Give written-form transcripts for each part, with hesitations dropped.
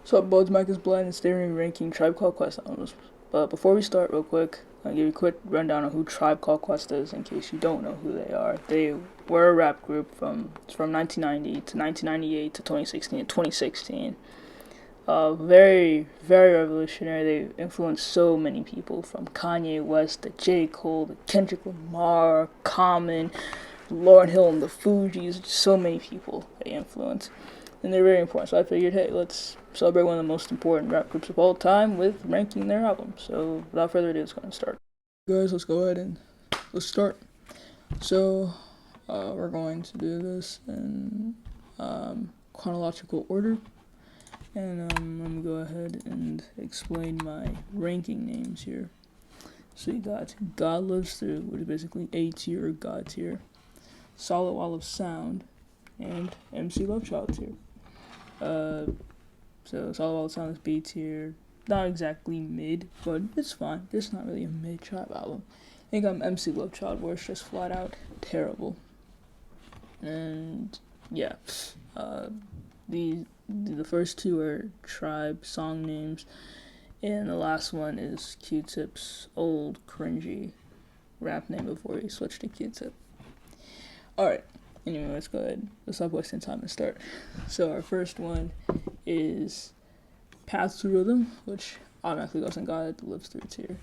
So, Bud's Mike is Blind and staring ranking Tribe Called Quest albums. But before we start, real quick, I'll give you a quick rundown on who Tribe Called Quest is in case you don't know who they are. They were a rap group from 1990 to 1998 to 2016 and 2016. Very, very revolutionary. They influenced so many people from Kanye West to J. Cole to Kendrick Lamar, Common, Lauryn Hill and the Fugees. So many people they influenced. And they're very important. So I figured, hey, let's celebrate one of the most important rap groups of all time with ranking their albums. So without further ado, it's going to start. Guys, let's go ahead and let's start. So we're going to do this in chronological order. And let me go ahead and explain my ranking names here. So you got God Lives Through, which is basically A tier or God tier, Solid Wall of Sound, and MC Love Child tier. So Solid Wall of Sound is B tier. Not exactly mid, but it's fine. It's not really a mid trap album. I think I'm MC Love Child, where it's just flat out terrible. And yeah, the first two are Tribe song names, and the last one is Q-Tip's old cringy rap name before he switched to Q-Tip. Alright, anyway, let's go ahead. Let's stop wasting time and start. So our first one is Path to Rhythm, which automatically goes in God Lives Through tier.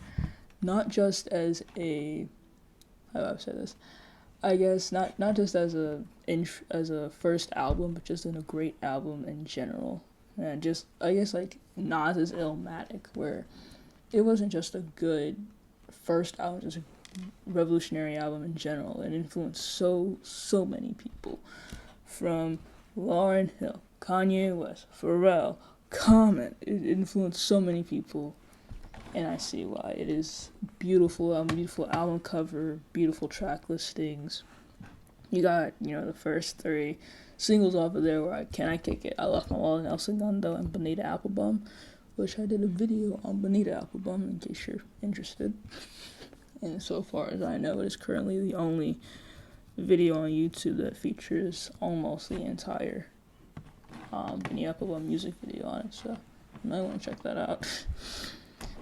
Not just as a, how do I say this? I guess not just as a first album, but just in a great album in general. And just, I guess, like Nas is Illmatic, where it wasn't just a good first album, just a revolutionary album in general. It influenced so many people, from Lauryn Hill, Kanye West, Pharrell, Common. It influenced so many people, and I see why. It is beautiful album cover, beautiful track listings. You got, the first three singles off of there where Can I Kick It, I Left My Wallet in El Segundo, and Bonita Applebum, which I did a video on Bonita Applebum in case you're interested. And so far as I know, it is currently the only video on YouTube that features almost the entire Bonita Applebum music video on it, so you might want to check that out.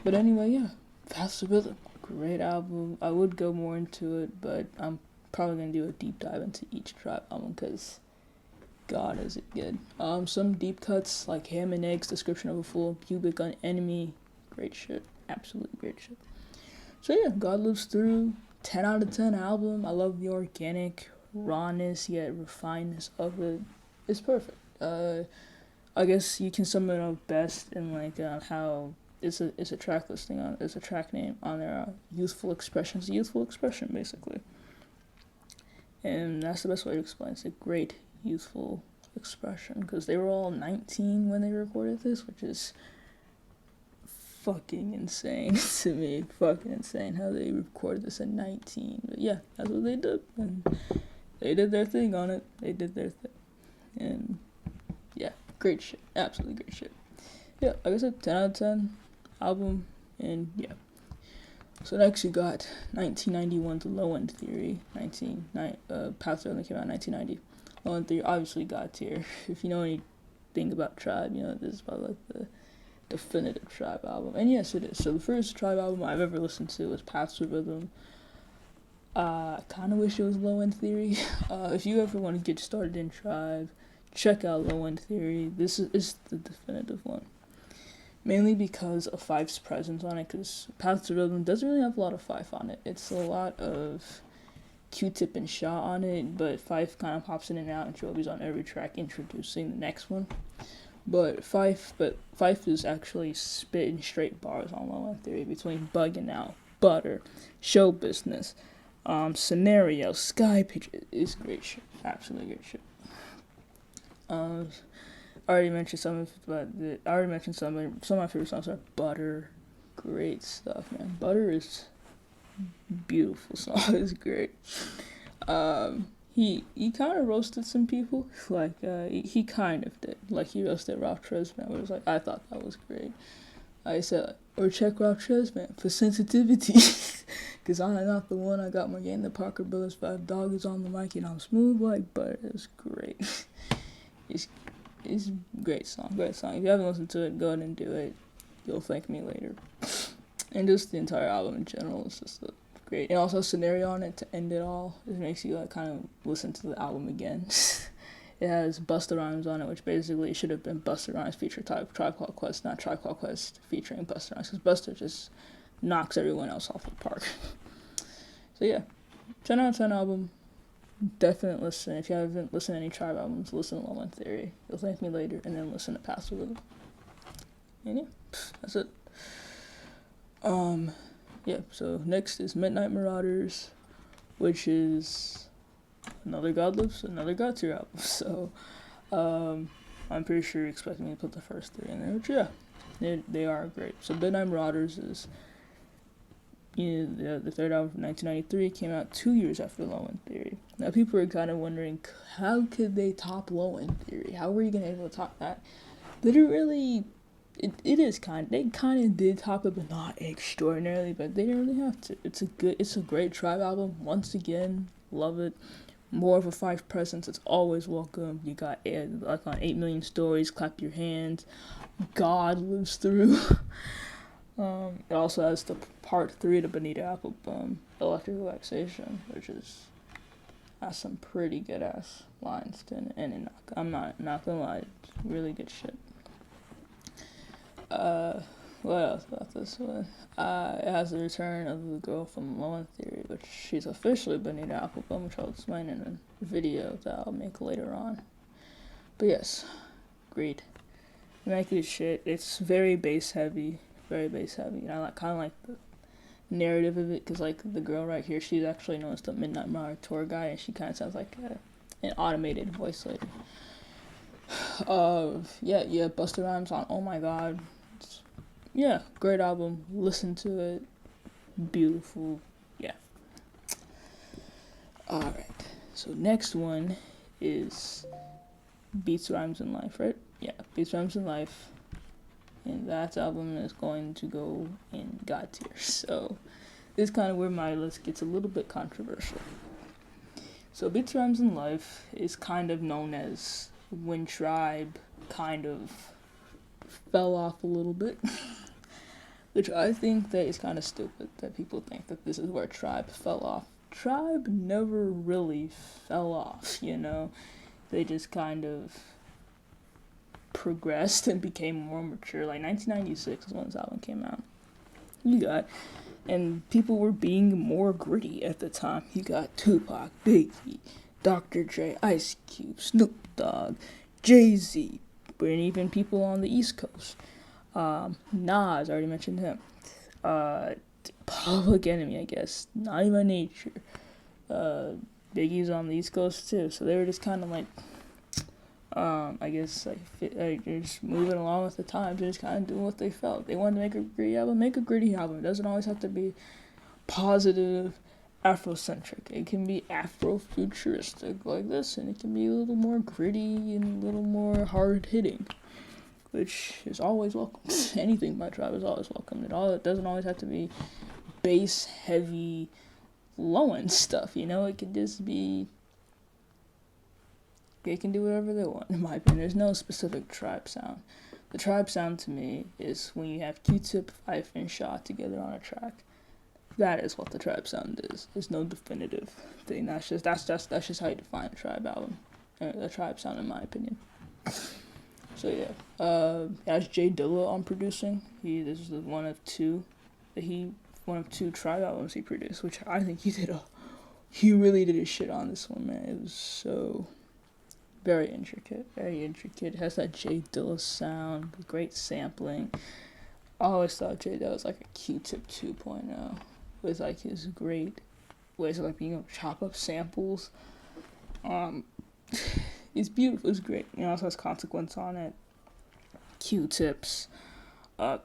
But anyway, yeah, Path to Rhythm, great album. I would go more into it, but I'm probably going to do a deep dive into each Tribe album, because God is it good. Some deep cuts, like Ham and Eggs, Description of a Fool, Pubic on Enemy, great shit, absolutely great shit. So yeah, God Lives Through, 10 out of 10 album. I love the organic rawness yet refinedness of it. It's perfect. I guess you can sum it up best in like how it's a track listing on, it's a track name on their youthful expressions, youthful expression basically. And that's the best way to explain it. It's a great youthful expression, because they were all 19 when they recorded this, which is fucking insane to me. Fucking insane how they recorded this at 19. But yeah, that's what they did, and they did their thing on it. They did their thing, and yeah, great shit, absolutely great shit. Yeah, like I said, 10 out of 10 album, and yeah. So next you got 1991's Low End Theory. Path to Rhythm came out in 1990. Low End Theory obviously got tier. If you know anything about Tribe, this is probably like the definitive Tribe album. And yes, it is. So the first Tribe album I've ever listened to was Path to Rhythm. I kind of wish it was Low End Theory. If you ever want to get started in Tribe, check out Low End Theory. This is the definitive one. Mainly because of Fife's presence on it, because Path to Rhythm doesn't really have a lot of Fife on it. It's a lot of Q-Tip and Shaw on it, but Fife kind of pops in and out, and Joby's on every track introducing the next one. But Fife is actually spitting straight bars on Low End Theory between Bugging Out, Butter, Show Business, Scenario, Sky Pitch. It's great shit. Absolutely great shit. I already mentioned some of my favorite songs are Butter. Great stuff, man. Butter is beautiful song. It's great. He kind of roasted some people. Like he kind of did. Like he roasted Ralph Tresvant, where it was like, I thought that was great. I said, or check Ralph Tresvant for sensitivity, cause I'm not the one. I got my game. The Parker Brothers 5 Dog is on the mic, and I'm smooth like butter. It was great. It's It's a great song. If you haven't listened to it, go ahead and do it. You'll thank me later. And just the entire album in general is just great. And also a scenario on it to end it all. It makes you like kind of listen to the album again. It has Busta Rhymes on it, which basically should have been Busta Rhymes featuring Tribe Called Quest, not Tribe Called Quest featuring Busta Rhymes, because Busta just knocks everyone else off the park. So yeah, 10 out of 10 album. Definite listen. If you haven't listened to any Tribe albums, listen to Low End Theory. You'll thank me later, and then listen to Pass the Little. And yeah, that's it. Yeah, so next is Midnight Marauders, which is another God Lives, another God Tier album. So, I'm pretty sure you're expecting me to put the first three in there, which yeah, they are great. So Midnight Marauders is, the third album from 1993, came out 2 years after Low End Theory. Now people are kind of wondering, how could they top Low End Theory? How were you gonna able to top that? Literally, they kind of did top it, but not extraordinarily, but they didn't really have to. It's a great Tribe album. Once again, love it. More of a Five presence, it's always welcome. You got like on 8 Million Stories, Clap Your Hands, God Lives Through. It also has the part 3 of the Bonita album, Electric Relaxation, which has some pretty good ass lines to it, and I'm not gonna lie, it's really good shit. What else about this one? It has the return of the girl from Low End Theory, which she's officially Bonita album, which I'll explain in a video that I'll make later on. But yes, great. Make good shit. It's very bass heavy. And I kind of like the narrative of it, because like the girl right here, she's actually known as the Midnight Marauder tour guy, and she kind of sounds like an automated voice lady. Yeah, Busta Rhymes on Oh My God. Yeah, great album. Listen to it. Beautiful. Yeah. Alright. So next one is Beats, Rhymes, and Life, right? Yeah, Beats, Rhymes, and Life. And that album is going to go in God tier. So this is kind of where my list gets a little bit controversial. So Beats, Rhymes, and Life is kind of known as when Tribe kind of fell off a little bit. Which I think that is kind of stupid, that people think that this is where Tribe fell off. Tribe never really fell off, you know? They just kind of progressed and became more mature. Like 1996 is when this album came out. And people were being more gritty at the time. You got Tupac, Biggie, Dr. Dre, Ice Cube, Snoop Dogg, Jay-Z, and even people on the East Coast. Nas, I already mentioned him. Public Enemy, I guess. Naughty by Nature. Biggie's on the East Coast too, so they were just kind of like, I guess they're just moving along with the times and just kind of doing what they felt. They wanted to make a gritty album, make a gritty album. It doesn't always have to be positive, Afrocentric. It can be Afrofuturistic like this, and it can be a little more gritty and a little more hard-hitting, which is always welcome. Anything by Tribe is always welcome. It doesn't always have to be bass-heavy, low-end stuff, you know? It can just be... They can do whatever they want, in my opinion. There's no specific Tribe sound. The Tribe sound, to me, is when you have Q-Tip, Fife, and Shaw together on a track. That is what the Tribe sound is. There's no definitive thing. That's just how you define a Tribe album. The Tribe sound, in my opinion. So yeah, it has Jay Dilla on producing. This is one of two Tribe albums he produced, which I think he really did his shit on this one, man. It was so very intricate. It has that Jay Dilla sound, great sampling. I always thought Jay Dilla was like a Q-Tip 2.0, with like his great ways of like being able to chop up samples. It's beautiful. It's great. It also has Consequence on it. Q-Tip's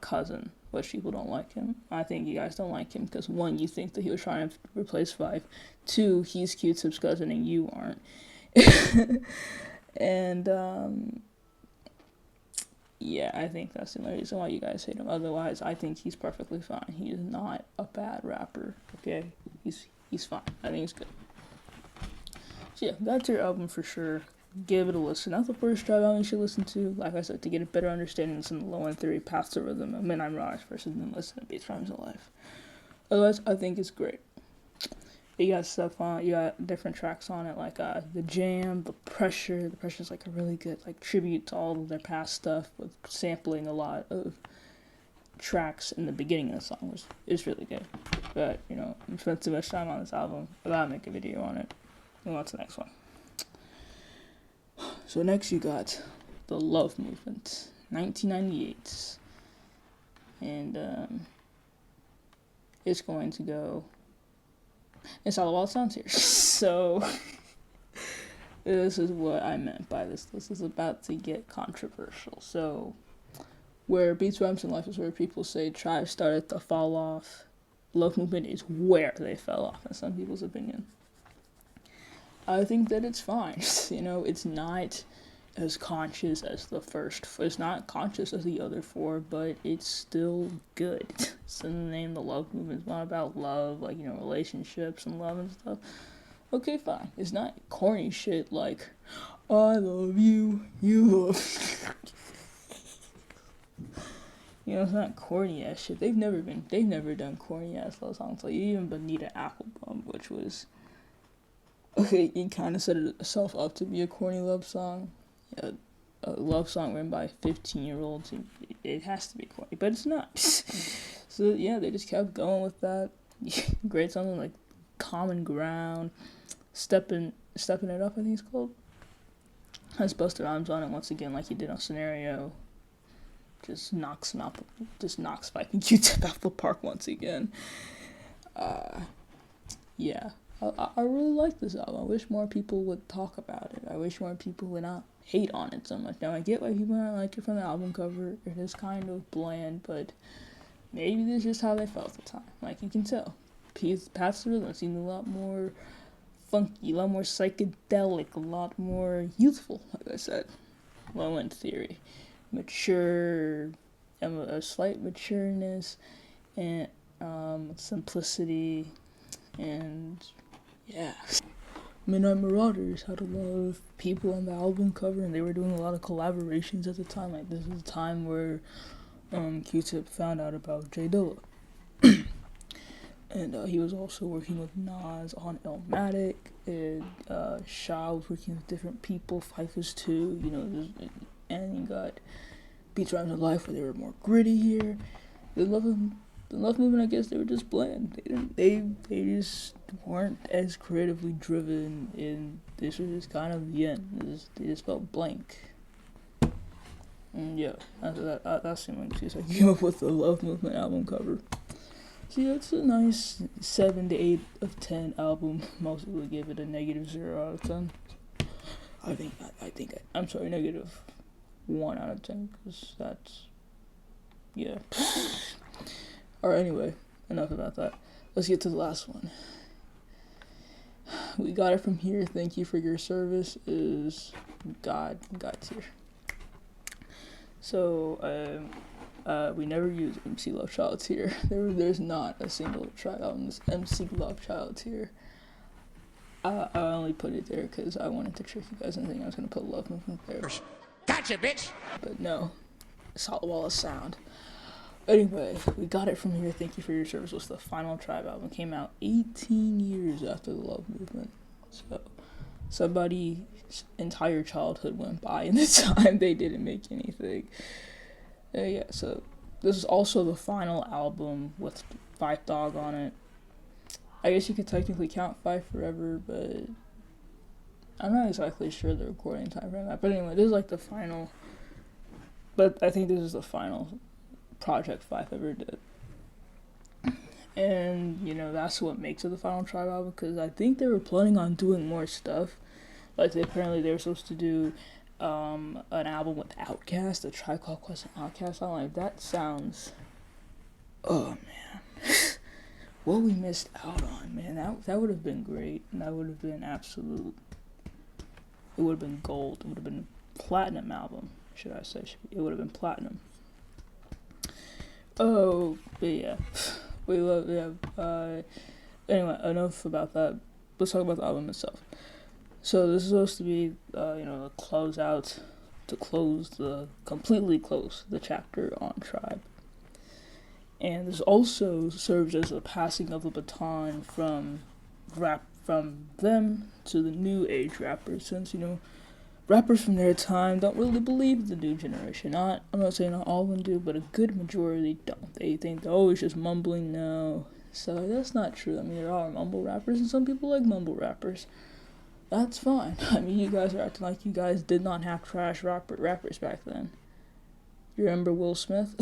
cousin, which people don't like him. I think you guys don't like him because, one, you think that he was trying to replace Fife. Two, he's Q-Tip's cousin and you aren't. And, yeah, I think that's the only reason why you guys hate him. Otherwise, I think he's perfectly fine. He is not a bad rapper, okay? He's fine. I think he's good. So, yeah, that's your album for sure. give it a listen. That's the first tribe album you should listen to. Like I said, to get a better understanding of some low end theory, paths to rhythm, and Midnight Marauders versus then listen to Beats, Rhymes, and Life. Otherwise, I think it's great. You got stuff on, you got different tracks on it, like the Jam, the Pressure. The Pressure's like a really good like tribute to all of their past stuff with sampling a lot of tracks in the beginning of the song, which is really good. But I spent too much time on this album. I gotta make a video on it. Move on to the next one. So next you got the Love Movement, 1998, and it's going to go. It's all about sounds here. So this is what I meant by this. This is about to get controversial. So where Beats, Rhymes, and Life is where people say Tribe started to fall off, Love Movement is where they fell off, in some people's opinion. I think that it's fine. It's not as conscious as the first. It's not conscious as the other four, but it's still good. It's in the name, the Love Movement. It's not about love, like, relationships and love and stuff. Okay, fine. It's not corny shit like, I love you, you love it's not corny ass shit. They've never done corny ass love songs. Like, even Bonita Applebum, which was, okay, it kind of set itself up to be a corny love song. Yeah, a love song written by 15-year-olds. It has to be corny, but it's not. So yeah, they just kept going with that. Great songs like Common Ground, Stepping It Up, I think it's called. Has Busta Rhymes on it once again, like he did on Scenario. Just knocks Spike and Q-Tip out the park once again. Yeah. I really like this album. I wish more people would talk about it. I wish more people would not hate on it so much. Now, I get why people don't like it from the album cover. It is kind of bland, but maybe this is just how they felt at the time. Like, you can tell. Paths to Rhythm seemed a lot more funky, a lot more psychedelic, a lot more youthful, like I said. Low-end theory. Mature, a slight matureness, and simplicity, and yeah. Midnight Marauders had a lot of people on the album cover, and they were doing a lot of collaborations at the time. Like, this is a time where Q-Tip found out about J Dilla. And he was also working with Nas on Illmatic, and Shaw was working with different people, Phife was too, and you got Beats, Rhymes, and Life, where they were more gritty here. The Love Movement, I guess they were just bland. They just weren't as creatively driven, and this was just kind of the end. They just felt blank. And yeah, that's the only excuse I came up with the Love Movement album cover. So yeah, it's a nice 7 to 8 of 10 album. Most people give it a -0 out of 10. I'm sorry, -1 out of 10, because that's, yeah. Alright, anyway, enough about that. Let's get to the last one. We Got It From Here, Thank You For Your Service is God tier. So, we never use MC Love Child tier. There's not a single Tribe album that's MC Love Child tier. I only put it there because I wanted to trick you guys and think I was going to put Love Movement there. Gotcha, bitch! But no, Solid Wall of Sound. Anyway, We Got It From Here, Thank You For Your Service was the final Tribe album. It came out 18 years after the Love Movement. So, somebody's entire childhood went by in the time they didn't make anything. Yeah, so this is also the final album with Phife Dawg on it. I guess you could technically count Phife Forever, but I'm not exactly sure the recording time for that. But anyway, this is like the final. But I think this is the final project Phife ever did. And, that's what makes it the final Tribe album, because I think they were planning on doing more stuff. Like, they were supposed to do an album with Outkast, a Tribe Called Quest and Outkast. I'm like, that sounds, oh man, what we missed out on, man. That would have been great, and that would have been absolute. It would have been gold. It would have been a platinum album, should I say? It would have been platinum. Oh, but yeah, anyway, enough about that. Let's talk about the album itself. So this is supposed to be, the completely close the chapter on Tribe. And this also serves as a passing of the baton from them to the new age rappers, since, rappers from their time don't really believe the new generation. I'm not saying not all of them do, but a good majority don't. They think they're always just mumbling now. So that's not true. I mean, there are mumble rappers, and some people like mumble rappers. That's fine. I mean, you guys are acting like you guys did not have trash rappers back then. You remember Will Smith?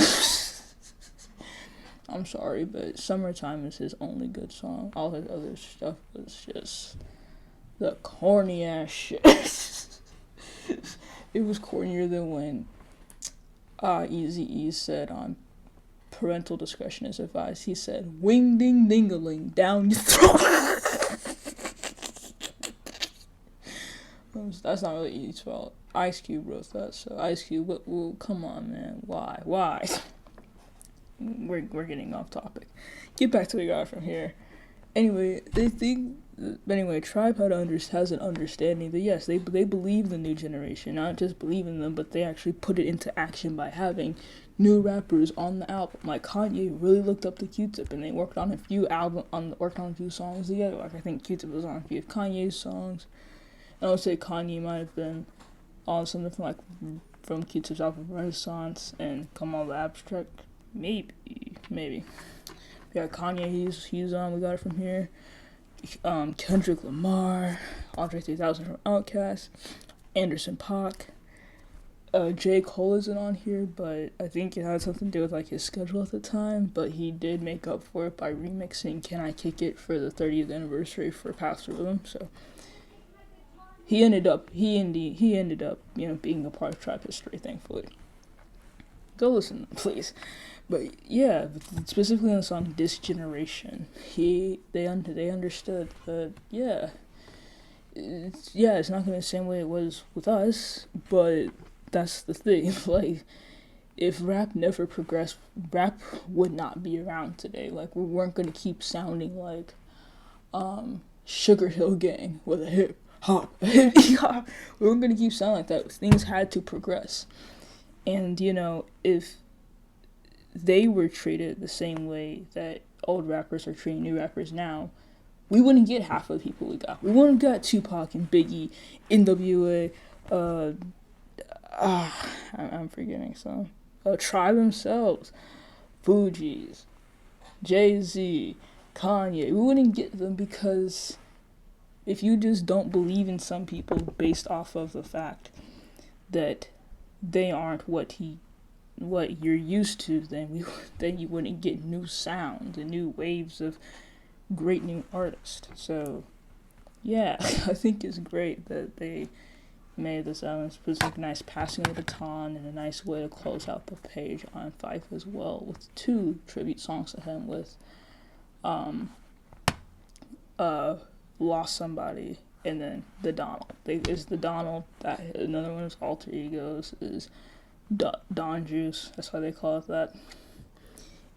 I'm sorry, but Summertime is his only good song. All his other stuff was just the corny ass shit. It was cornier than when Eazy-E said on Parental Discretion is Advised, he said, "Wing ding dingaling down your throat." That's not really Eazy's fault. Ice Cube wrote that, so Ice Cube, well, come on, man, why? We're getting off topic. Get back to what we got from here. Anyway, Tribe has an understanding that yes, they believe the new generation, not just believe in them, but they actually put it into action by having new rappers on the album. Like Kanye really looked up to Q-Tip, and they worked on a few songs together. Like I think Q-Tip was on a few of Kanye's songs. I would say Kanye might have been on something from Q-Tip's album Renaissance and Come On the Abstract. Maybe. We got Kanye, he's on, we got it from here. Kendrick Lamar, Andre 3000 from Outkast, Anderson .Paak. J. Cole isn't on here, but I think it had something to do with his schedule at the time, but he did make up for it by remixing Can I Kick It for the 30th anniversary for Path to Rhythm, so he ended up, being a part of Tribe history, thankfully. Go listen, please. But yeah, specifically on the song "This Generation," they understood that it's not gonna be the same way it was with us, but that's the thing. If rap never progressed, rap would not be around today. We weren't gonna keep sounding like Sugar Hill Gang with a hip hop. We weren't gonna keep sounding like that. Things had to progress. And, if they were treated the same way that old rappers are treating new rappers now, we wouldn't get half of the people we got. We wouldn't have got Tupac and Biggie, NWA, I'm forgetting some. Tribe themselves, Fugees, Jay-Z, Kanye. We wouldn't get them because if you just don't believe in some people based off of the fact that they aren't what you're used to, then you wouldn't get new sounds and new waves of great new artists. So yeah, I think it's great that they made this album. It's a nice passing of the baton and a nice way to close out the page on Phife as well, with 2 tribute songs to him with Lost Somebody and then The Donald. It's The Donald, that another one of his alter egos is Don Juice, that's why they call it that.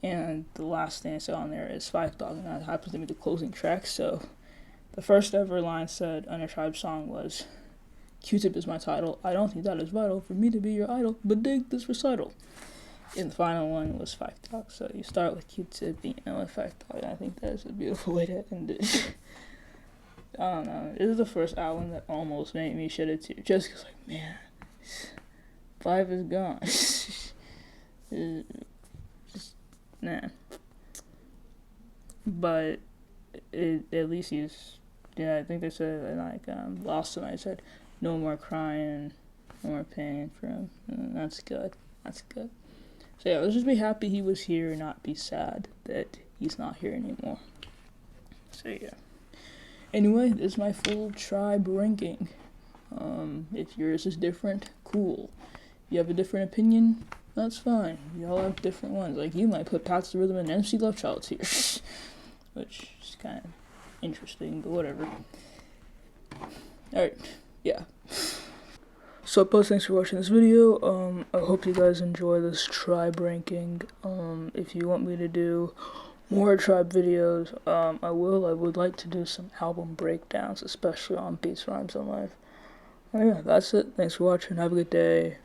And the last thing I said on there is Phife Dawg, and that happens to be the closing track. So the first ever line said on a Tribe song was, "Q-Tip is my title. I don't think that is vital for me to be your idol, but dig this recital." And the final one was Phife Dawg. So you start with Q-Tip, you end with Phife Dawg. I think that is a beautiful way to end it. I don't know. This is the first album that almost made me shed a tear. Just because, man, Phife is gone. Just, nah. But at least he's, I think they said, Lost Somebody said, "No more crying, no more pain" for him. And that's good. So yeah, let's just be happy he was here and not be sad that he's not here anymore. So yeah. Anyway, this is my full Tribe ranking. If yours is different, cool. If you have a different opinion, that's fine. We all have different ones. You might put Path to Rhythm and MC Love Child here, which is kind of interesting, but whatever. Alright, yeah. So, thanks for watching this video. I hope you guys enjoy this Tribe ranking. If you want me to do more Tribe videos. I would like to do some album breakdowns, especially on Beats, Rhymes, and Life. Oh yeah, that's it. Thanks for watching. Have a good day.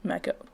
Mac out.